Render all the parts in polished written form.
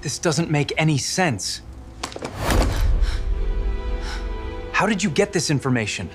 This doesn't make any sense. How did you get this information?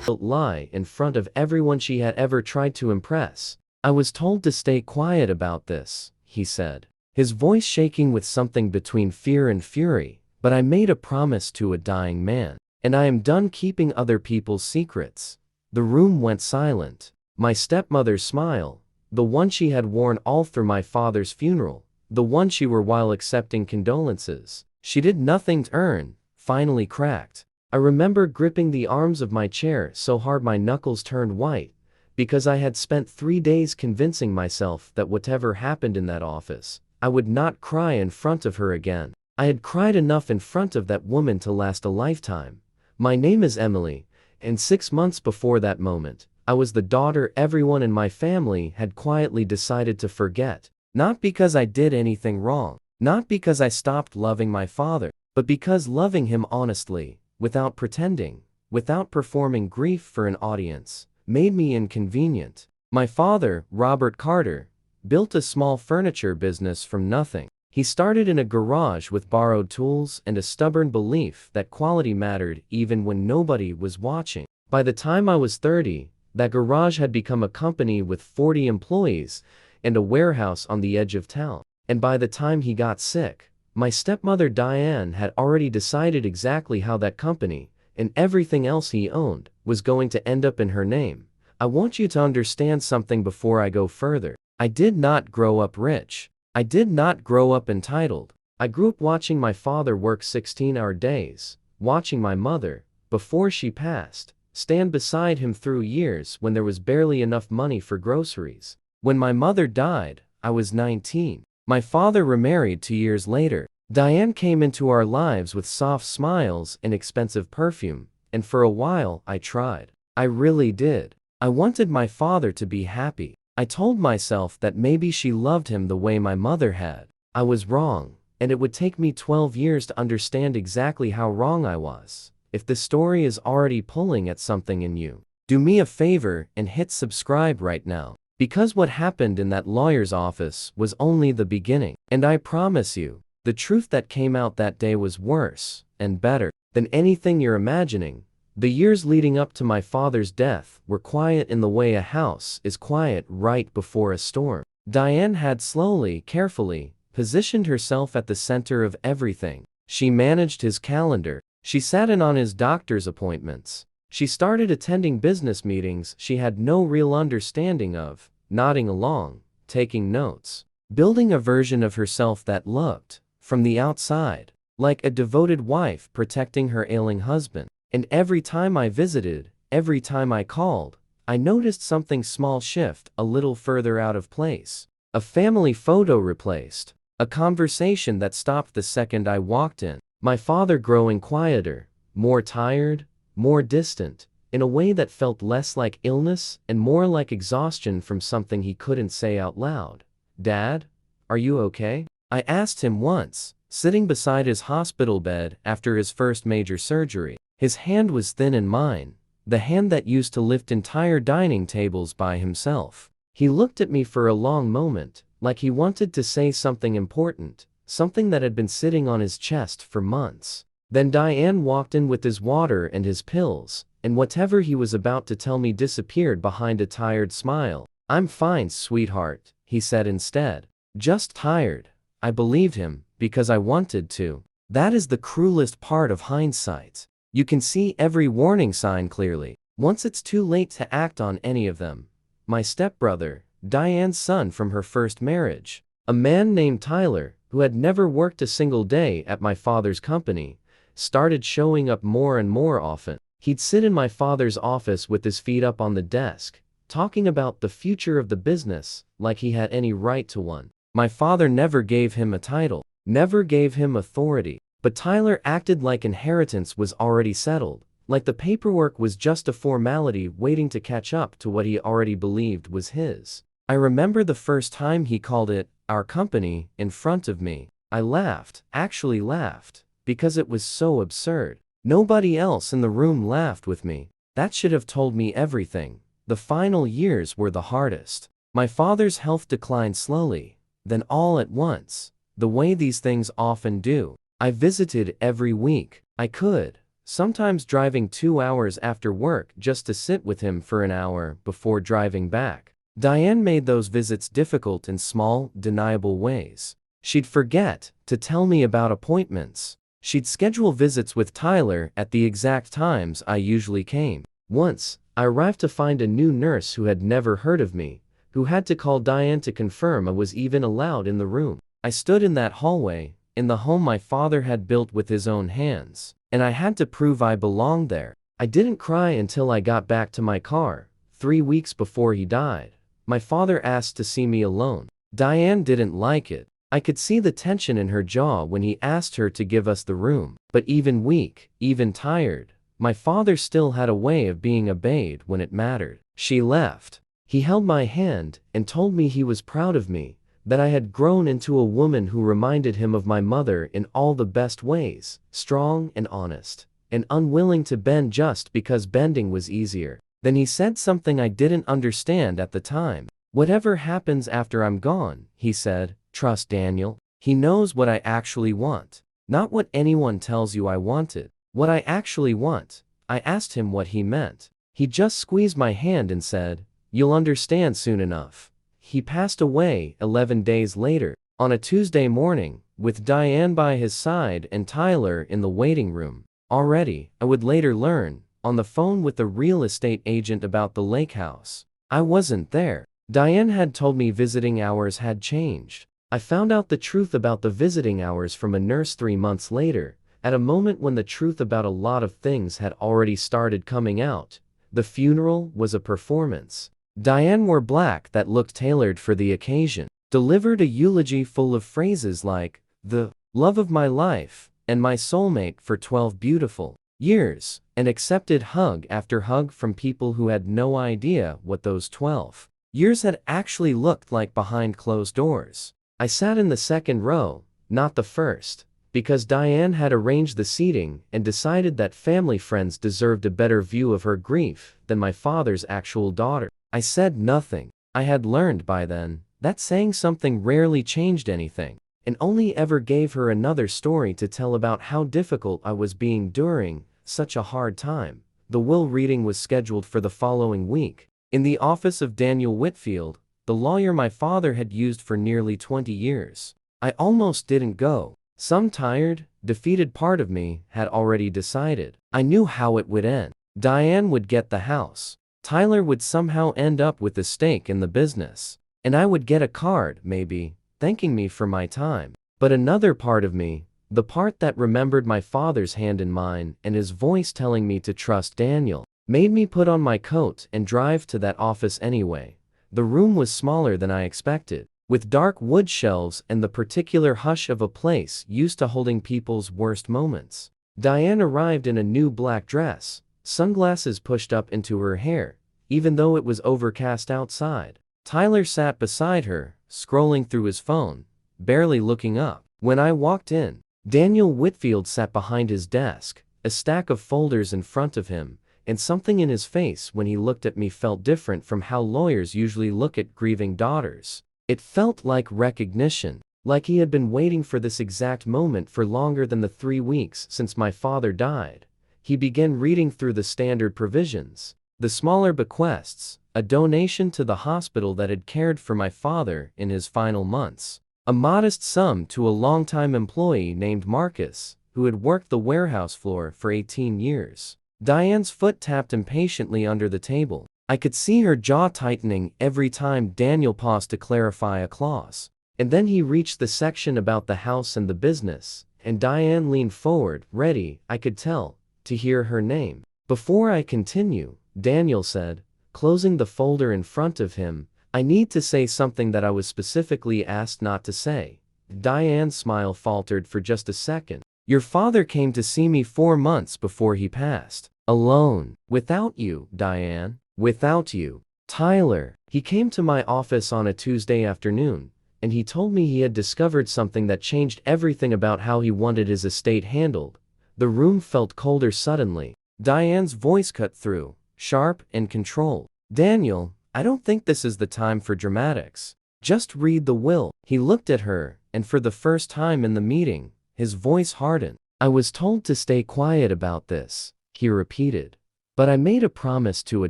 Lie in front of everyone she had ever tried to impress. I was told to stay quiet about this, he said, his voice shaking with something between fear and fury. But I made a promise to a dying man, and I am done keeping other people's secrets. The room went silent. My stepmother's smile, the one she had worn all through my father's funeral, the one she wore while accepting condolences she did nothing to earn, finally cracked. I remember gripping the arms of my chair so hard my knuckles turned white, because I had spent 3 days convincing myself that whatever happened in that office, I would not cry in front of her again. I had cried enough in front of that woman to last a lifetime. My name is Emily, and 6 months before that moment, I was the daughter everyone in my family had quietly decided to forget. Not because I did anything wrong, not because I stopped loving my father, but because loving him honestly, without pretending, without performing grief for an audience, made me inconvenient. My father, Robert Carter, built a small furniture business from nothing. He started in a garage with borrowed tools and a stubborn belief that quality mattered even when nobody was watching. By the time I was 30, that garage had become a company with 40 employees and a warehouse on the edge of town. And by the time he got sick, my stepmother Diane had already decided exactly how that company, and everything else he owned, was going to end up in her name. I want you to understand something before I go further. I did not grow up rich. I did not grow up entitled. I grew up watching my father work 16-hour days, watching my mother, before she passed, stand beside him through years when there was barely enough money for groceries. When my mother died, I was 19. My father remarried 2 years later. Diane came into our lives with soft smiles and expensive perfume, and for a while I tried. I really did. I wanted my father to be happy. I told myself that maybe she loved him the way my mother had. I was wrong, and it would take me 12 years to understand exactly how wrong I was. If the story is already pulling at something in you, do me a favor and hit subscribe right now. Because what happened in that lawyer's office was only the beginning. And I promise you, the truth that came out that day was worse and better than anything you're imagining. The years leading up to my father's death were quiet in the way a house is quiet right before a storm. Diane had slowly, carefully, positioned herself at the center of everything. She managed his calendar. She sat in on his doctor's appointments. She started attending business meetings she had no real understanding of, nodding along, taking notes, building a version of herself that looked, from the outside, like a devoted wife protecting her ailing husband. And every time I visited, every time I called, I noticed something small shift a little further out of place. A family photo replaced. A conversation that stopped the second I walked in. My father growing quieter, more tired, more distant, in a way that felt less like illness and more like exhaustion from something he couldn't say out loud. "Dad, are you okay?" I asked him once, sitting beside his hospital bed after his first major surgery. His hand was thin in mine, the hand that used to lift entire dining tables by himself. He looked at me for a long moment, like he wanted to say something important, something that had been sitting on his chest for months. Then Diane walked in with his water and his pills, and whatever he was about to tell me disappeared behind a tired smile. "I'm fine, sweetheart," he said instead. "Just tired." I believed him, because I wanted to. That is the cruelest part of hindsight. You can see every warning sign clearly, once it's too late to act on any of them. My stepbrother, Diane's son from her first marriage, a man named Tyler, who had never worked a single day at my father's company, started showing up more and more often. He'd sit in my father's office with his feet up on the desk, talking about the future of the business, like he had any right to one. My father never gave him a title, never gave him authority. But Tyler acted like inheritance was already settled, like the paperwork was just a formality waiting to catch up to what he already believed was his. I remember the first time he called it, "our company," in front of me. I laughed, actually laughed, because it was so absurd. Nobody else in the room laughed with me. That should have told me everything. The final years were the hardest. My father's health declined slowly, then all at once. the way these things often do. I visited every week I could, sometimes driving 2 hours after work just to sit with him for an hour before driving back. Diane made those visits difficult in small, deniable ways. She'd forget to tell me about appointments. She'd schedule visits with Tyler at the exact times I usually came. Once, I arrived to find a new nurse who had never heard of me, who had to call Diane to confirm I was even allowed in the room. I stood in that hallway, in the home my father had built with his own hands, and I had to prove I belonged there. I didn't cry until I got back to my car, 3 weeks before he died. My father asked to see me alone. Diane didn't like it. I could see the tension in her jaw when he asked her to give us the room. But even weak, even tired, my father still had a way of being obeyed when it mattered. She left. He held my hand and told me he was proud of me, that I had grown into a woman who reminded him of my mother in all the best ways, strong and honest, and unwilling to bend just because bending was easier. Then he said something I didn't understand at the time. "Whatever happens after I'm gone," he said, "trust Daniel. He knows what I actually want. Not what anyone tells you I wanted. What I actually want." I asked him what he meant. He just squeezed my hand and said, "You'll understand soon enough." He passed away 11 days later, on a Tuesday morning, with Diane by his side and Tyler in the waiting room. Already, I would later learn, on the phone with the real estate agent about the lake house. I wasn't there. Diane had told me visiting hours had changed. I found out the truth about the visiting hours from a nurse 3 months later, at a moment when the truth about a lot of things had already started coming out. The funeral was a performance. Diane wore black that looked tailored for the occasion, delivered a eulogy full of phrases like, "the love of my life," and "my soulmate for 12 beautiful years," and accepted hug after hug from people who had no idea what those 12 years had actually looked like behind closed doors. I sat in the second row, not the first, because Diane had arranged the seating and decided that family friends deserved a better view of her grief than my father's actual daughter. I said nothing. I had learned by then that saying something rarely changed anything, and only ever gave her another story to tell about how difficult I was being during such a hard time. The will reading was scheduled for the following week, in the office of Daniel Whitfield, the lawyer my father had used for nearly 20 years. I almost didn't go. Some tired, defeated part of me had already decided. I knew how it would end. Diane would get the house. Tyler would somehow end up with a stake in the business. And I would get a card, maybe, thanking me for my time. But another part of me, the part that remembered my father's hand in mine and his voice telling me to trust Daniel, made me put on my coat and drive to that office anyway. The room was smaller than I expected, with dark wood shelves and the particular hush of a place used to holding people's worst moments. Diane arrived in a new black dress, sunglasses pushed up into her hair, even though it was overcast outside. Tyler sat beside her, scrolling through his phone, barely looking up. When I walked in, Daniel Whitfield sat behind his desk, a stack of folders in front of him, and something in his face when he looked at me felt different from how lawyers usually look at grieving daughters. It felt like recognition, like he had been waiting for this exact moment for longer than the 3 weeks since my father died. He began reading through the standard provisions, the smaller bequests, a donation to the hospital that had cared for my father in his final months, a modest sum to a longtime employee named Marcus, who had worked the warehouse floor for 18 years. Diane's foot tapped impatiently under the table. I could see her jaw tightening every time Daniel paused to clarify a clause. And then he reached the section about the house and the business, and Diane leaned forward, ready, I could tell, to hear her name. "Before I continue," Daniel said, closing the folder in front of him, "I need to say something that I was specifically asked not to say." Diane's smile faltered for just a second. "Your father came to see me 4 months before he passed. Alone. Without you, Diane. Without you. Tyler. He came to my office on a Tuesday afternoon, and he told me he had discovered something that changed everything about how he wanted his estate handled." The room felt colder suddenly. Diane's voice cut through, sharp and controlled. "Daniel, I don't think this is the time for dramatics. Just read the will." He looked at her, and for the first time in the meeting, his voice hardened. "I was told to stay quiet about this," he repeated. "But I made a promise to a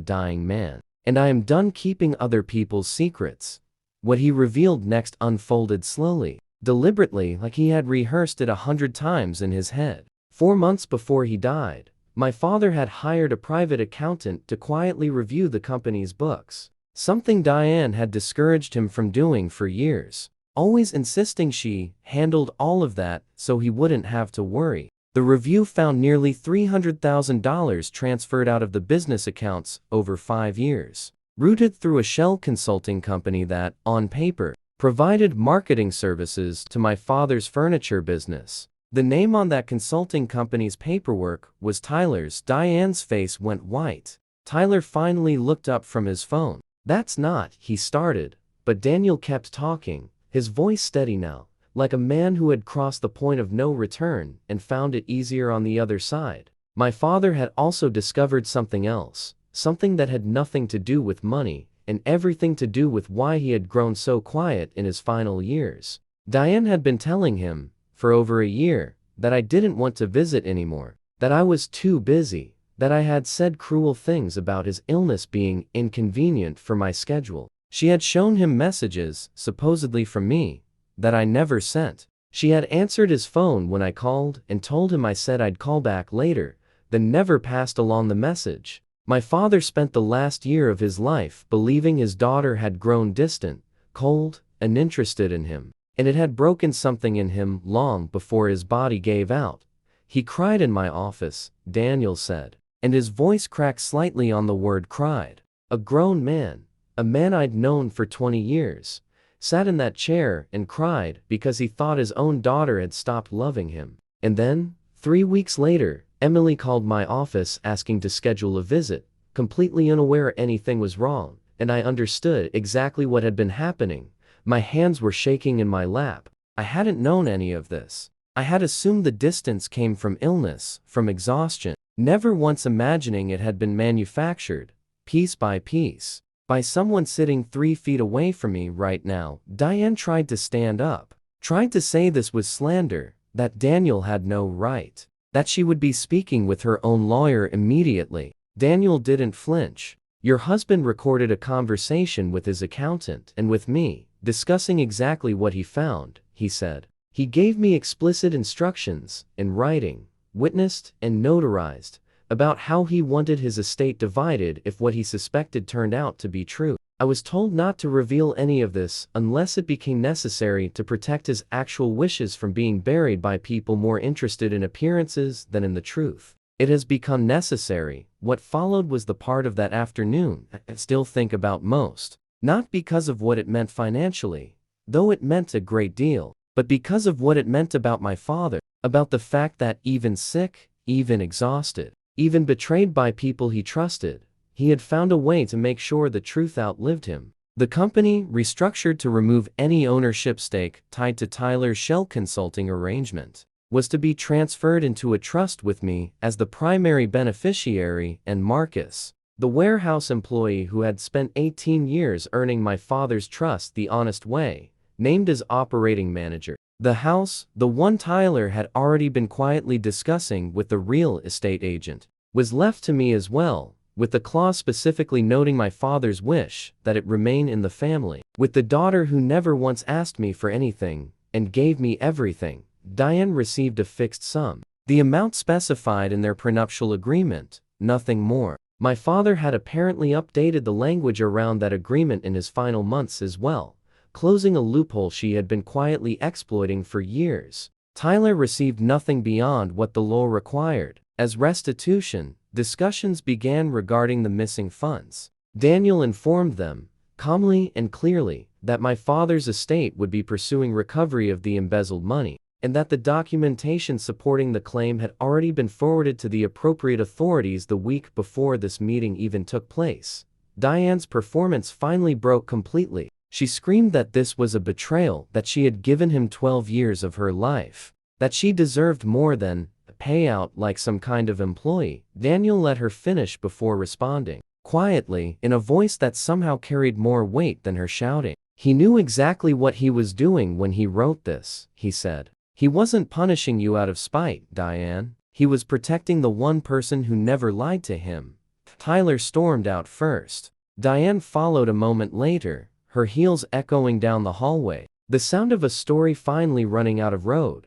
dying man, and I am done keeping other people's secrets." What he revealed next unfolded slowly, deliberately, like he had rehearsed it 100 times in his head. 4 months before he died, my father had hired a private accountant to quietly review the company's books, something Diane had discouraged him from doing for years, always insisting she handled all of that so he wouldn't have to worry. The review found nearly $300,000 transferred out of the business accounts over 5 years, routed through a shell consulting company that, on paper, provided marketing services to my father's furniture business. The name on that consulting company's paperwork was Tyler's. Diane's face went white. Tyler finally looked up from his phone. "That's not," he started, but Daniel kept talking, his voice steady now, like a man who had crossed the point of no return and found it easier on the other side. "My father had also discovered something else, something that had nothing to do with money, and everything to do with why he had grown so quiet in his final years. Diane had been telling him, for over a year, that I didn't want to visit anymore, that I was too busy, that I had said cruel things about his illness being inconvenient for my schedule. She had shown him messages, supposedly from me, that I never sent. She had answered his phone when I called and told him I said I'd call back later, then never passed along the message. My father spent the last year of his life believing his daughter had grown distant, cold, uninterested in him, and it had broken something in him long before his body gave out. He cried in my office," Daniel said, and his voice cracked slightly on the word cried. "A grown man, a man I'd known for 20 years, sat in that chair and cried because he thought his own daughter had stopped loving him. And then, 3 weeks later, Emily called my office asking to schedule a visit, completely unaware anything was wrong, and I understood exactly what had been happening. My hands were shaking in my lap. I hadn't known any of this. I had assumed the distance came from illness, from exhaustion, never once imagining it had been manufactured, piece by piece, by someone sitting 3 feet away from me right now." Diane tried to stand up, tried to say this was slander, that Daniel had no right, that she would be speaking with her own lawyer immediately. Daniel didn't flinch. "Your husband recorded a conversation with his accountant and with me, discussing exactly what he found," he said. "He gave me explicit instructions, in writing, witnessed and notarized, about how he wanted his estate divided if what he suspected turned out to be true. I was told not to reveal any of this unless it became necessary to protect his actual wishes from being buried by people more interested in appearances than in the truth. It has become necessary." What followed was the part of that afternoon I still think about most. Not because of what it meant financially, though it meant a great deal, but because of what it meant about my father, about the fact that even sick, even exhausted, even betrayed by people he trusted, he had found a way to make sure the truth outlived him. The company, restructured to remove any ownership stake tied to Tyler's shell consulting arrangement, was to be transferred into a trust with me as the primary beneficiary and Marcus, the warehouse employee who had spent 18 years earning my father's trust the honest way, named as operating manager. The house, the one Tyler had already been quietly discussing with the real estate agent, was left to me as well, with the clause specifically noting my father's wish that it remain in the family. With the daughter who never once asked me for anything, and gave me everything, Diane received a fixed sum, the amount specified in their prenuptial agreement, nothing more. My father had apparently updated the language around that agreement in his final months as well, closing a loophole she had been quietly exploiting for years. Tyler received nothing beyond what the law required. As restitution, discussions began regarding the missing funds. Daniel informed them, calmly and clearly, that my father's estate would be pursuing recovery of the embezzled money, and that the documentation supporting the claim had already been forwarded to the appropriate authorities the week before this meeting even took place. Diane's performance finally broke completely. She screamed that this was a betrayal, that she had given him 12 years of her life, that she deserved more than a payout like some kind of employee. Daniel let her finish before responding, quietly, in a voice that somehow carried more weight than her shouting. He knew exactly what he was doing when he wrote this, he said. He wasn't punishing you out of spite, Diane. He was protecting the one person who never lied to him. Tyler stormed out first. Diane followed a moment later, her heels echoing down the hallway. The sound of a story finally running out of road.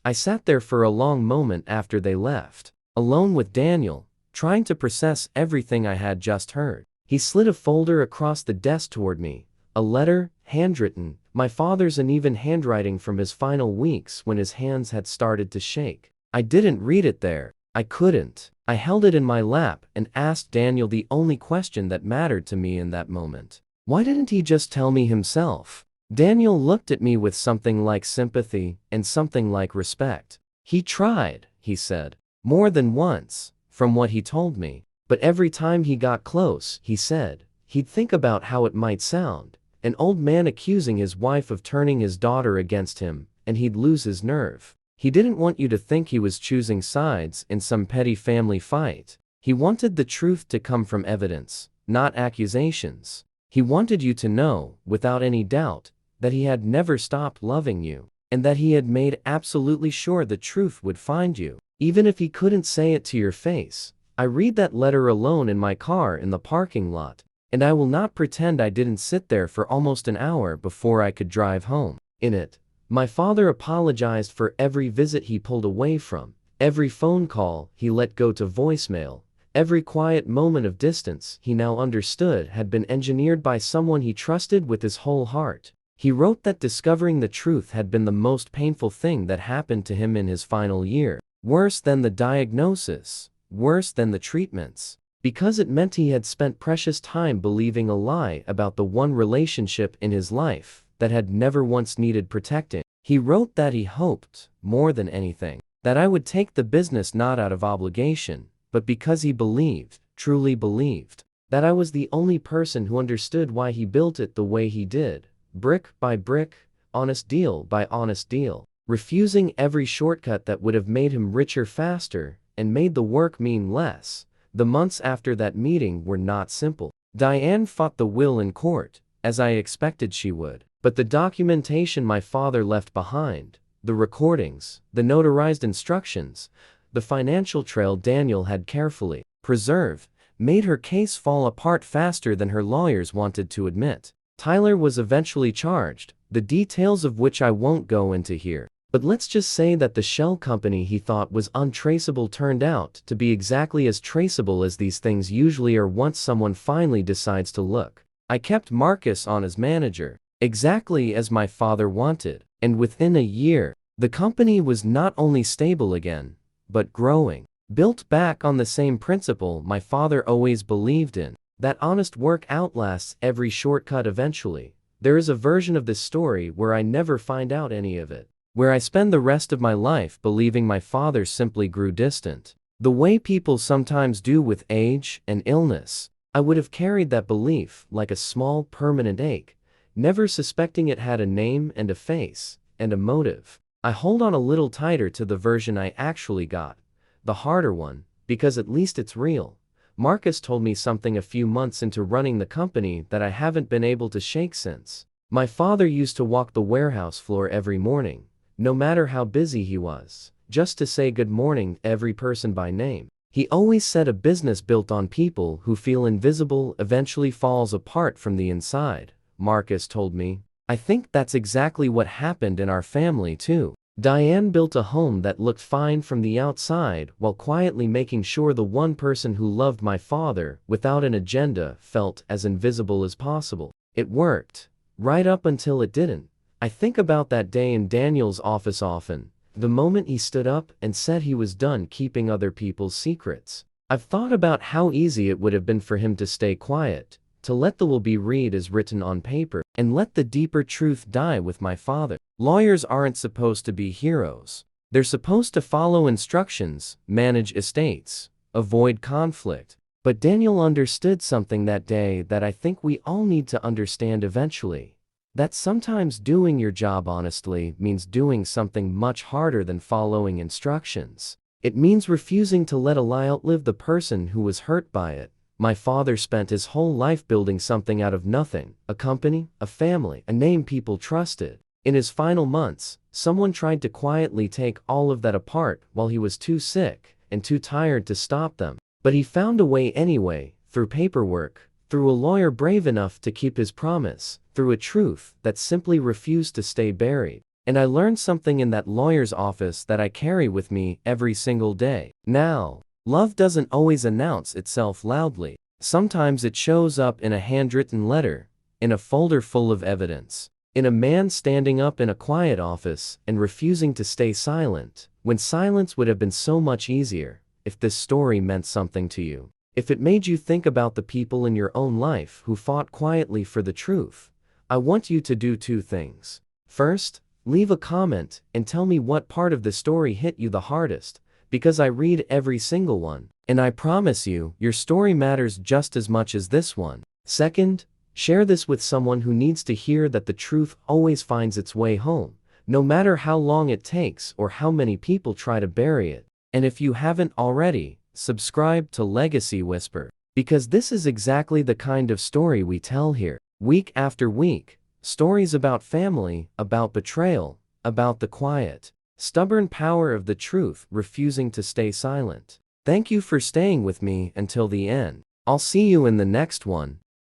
I sat there for a long moment after they left, alone with Daniel, trying to process everything I had just heard. He slid a folder across the desk toward me, a letter, handwritten, my father's uneven handwriting from his final weeks when his hands had started to shake. I didn't read it there. I couldn't. I held it in my lap and asked Daniel the only question that mattered to me in that moment. Why didn't he just tell me himself? Daniel looked at me with something like sympathy and something like respect. He tried, he said, more than once, from what he told me. But every time he got close, he said, he'd think about how it might sound. An old man accusing his wife of turning his daughter against him, and he'd lose his nerve. He didn't want you to think he was choosing sides in some petty family fight. He wanted the truth to come from evidence, not accusations. He wanted you to know, without any doubt, that he had never stopped loving you, and that he had made absolutely sure the truth would find you, even if he couldn't say it to your face. I read that letter alone in my car in the parking lot, and I will not pretend I didn't sit there for almost an hour before I could drive home. In it, my father apologized for every visit he pulled away from, every phone call he let go to voicemail, every quiet moment of distance he now understood had been engineered by someone he trusted with his whole heart. He wrote that discovering the truth had been the most painful thing that happened to him in his final year, worse than the diagnosis, worse than the treatments, because it meant he had spent precious time believing a lie about the one relationship in his life that had never once needed protecting. He wrote that he hoped, more than anything, that I would take the business not out of obligation, but because he believed, truly believed, that I was the only person who understood why he built it the way he did, brick by brick, honest deal by honest deal, refusing every shortcut that would have made him richer faster and made the work mean less. The months after that meeting were not simple. Diane fought the will in court, as I expected she would. But the documentation my father left behind, the recordings, the notarized instructions, the financial trail Daniel had carefully preserved, made her case fall apart faster than her lawyers wanted to admit. Tyler was eventually charged, the details of which I won't go into here. But let's just say that the shell company he thought was untraceable turned out to be exactly as traceable as these things usually are once someone finally decides to look. I kept Marcus on as manager, exactly as my father wanted, and within a year, the company was not only stable again, but growing. Built back on the same principle my father always believed in, that honest work outlasts every shortcut eventually. There is a version of this story where I never find out any of it, where I spend the rest of my life believing my father simply grew distant. The way people sometimes do with age and illness. I would have carried that belief like a small permanent ache, never suspecting it had a name and a face, and a motive. I hold on a little tighter to the version I actually got, the harder one, because at least it's real. Marcus told me something a few months into running the company that I haven't been able to shake since. My father used to walk the warehouse floor every morning, no matter how busy he was, just to say good morning to every person by name. He always said a business built on people who feel invisible eventually falls apart from the inside, Marcus told me. I think that's exactly what happened in our family too. Diane built a home that looked fine from the outside while quietly making sure the one person who loved my father without an agenda felt as invisible as possible. It worked, right up until it didn't. I think about that day in Daniel's office often, the moment he stood up and said he was done keeping other people's secrets. I've thought about how easy it would have been for him to stay quiet, to let the will be read as written on paper, and let the deeper truth die with my father. Lawyers aren't supposed to be heroes. They're supposed to follow instructions, manage estates, avoid conflict. But Daniel understood something that day that I think we all need to understand eventually. That sometimes doing your job honestly means doing something much harder than following instructions. It means refusing to let a lie outlive the person who was hurt by it. My father spent his whole life building something out of nothing, a company, a family, a name people trusted. In his final months, someone tried to quietly take all of that apart while he was too sick and too tired to stop them. But he found a way anyway, through paperwork, through a lawyer brave enough to keep his promise, through a truth that simply refused to stay buried. And I learned something in that lawyer's office that I carry with me every single day. Now, love doesn't always announce itself loudly. Sometimes it shows up in a handwritten letter, in a folder full of evidence, in a man standing up in a quiet office and refusing to stay silent, when silence would have been so much easier. If this story meant something to you, if it made you think about the people in your own life who fought quietly for the truth, I want you to do two things. First, leave a comment and tell me what part of the story hit you the hardest, because I read every single one, and I promise you, your story matters just as much as this one. Second, share this with someone who needs to hear that the truth always finds its way home, no matter how long it takes or how many people try to bury it. And if you haven't already, subscribe to Legacy Whisper, because this is exactly the kind of story we tell here, week after week. Stories about family, about betrayal, about the quiet, stubborn power of the truth refusing to stay silent. Thank you for staying with me until the end. I'll see you in the next one.